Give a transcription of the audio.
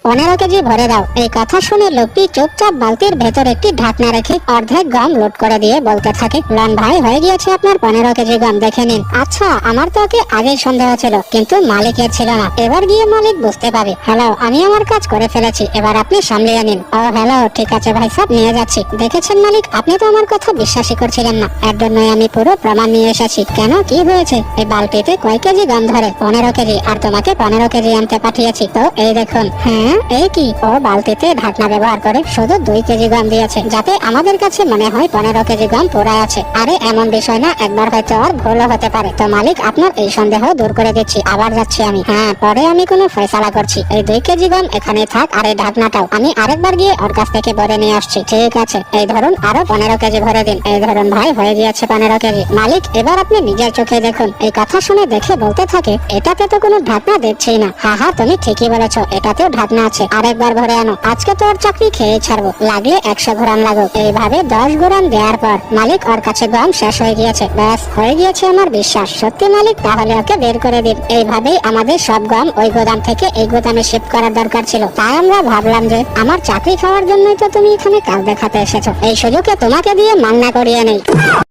15 KG ভরে দাও। এই কথা শুনে লোকটি চুপচাপ বালতির ভেতর একটি ঢাকনা রেখে অর্ধেক গম লোড করে দিয়ে বলতে থাকে, লন ভাই, হয়ে গিয়েছে আপনার 15 কেজি গম, দেখে নিন। আচ্ছা, আমার তো ওকে আগেই সন্দেহ ছিল, কিন্তু মালিকের ছিল না। এবার গিয়ে মালিক বুঝতে পারে। হ্যালো, আমি আমার কাজ করে ফেলেছি, এবার আপনি সামলিয়ে নিন। ও হ্যালো, ঠিক আছে ভাই সাহেব, নিয়ে যাচ্ছি। দেখেছেন মালিক, আপনি তো আমার কথা বিশ্বাসই করছিলেন না, এর জন্যই আমি পুরো প্রমাণ নিয়ে এসেছি। কেন, কি হয়েছে? এই বালতিতে কয় কেজি গম ধরে? 15 কেজি, আর তোমাকে 15 কেজি আনতে পাঠিয়েছি। তো এই দেখুন। হ্যাঁ, এই কি? ও বালতিতে ঢাকনা ব্যবহার করে শুধু 2 কেজি গম দিয়েছে, যাতে আমাদের কাছে মনে হয় 15 কেজি গম পুরাই আছে। আরে এমন বিষয় না, একবার হয়তো আর ভুলও হতে পারে। তো মালিক, আপনার এই সন্দেহ দূর করে দিচ্ছি, আবার যাচ্ছি আমি। হ্যাঁ, পরে আমি কোনো ফয়সালা করছি। এই 2 কেজি গম এখানে থাক, আর এই ঢাকনাটাও আমি আরেকবার গিয়ে ওর কাছ থেকে ভরে নিয়ে আসছি। ঠিক আছে, এই ধরুন, আরো 15 কেজি ভরে দিন। এই ধরুন ভাই, হয়ে গিয়েছে 15 কেজি। মালিক, এবার আপনি নিজের চোখে দেখুন। এই কথা শুনে দেখে বলতে থাকে, এটাতে তো কোনো ঢাকনা দেখছি না। হ্যাঁ হ্যাঁ, তুমি ঠিকই বলেছো, এটাতেও ঢাকনা আছে। আরেকবার ভরে আনো, আজকে তো ওর চাকরি খেয়ে ছাড়বো, লাগলে 100 ঘোরান লাগুক। এইভাবে 10 ঘোরান দেওয়ার পর মালিক ওর কাছে গম শেষ হয়ে গিয়েছে। ব্যাস, হয়ে গিয়েছে আমার বিশ্বাস। সত্যি মালিক, তাহলে ওকে বের করে দিন। এইভাবেই আমাদের সব গম ওই গোদাম থেকে এই গোদামে শিফট করার দরকার ছিল। তাই আমরা ভাবলাম যে আমার চাকরি খাওয়ার জন্যই তো তুমি এখানে কাজ দেখাতে এসেছো, এই সুযোগে তোমাকে দিয়ে মাংনা করিয়ে নেই।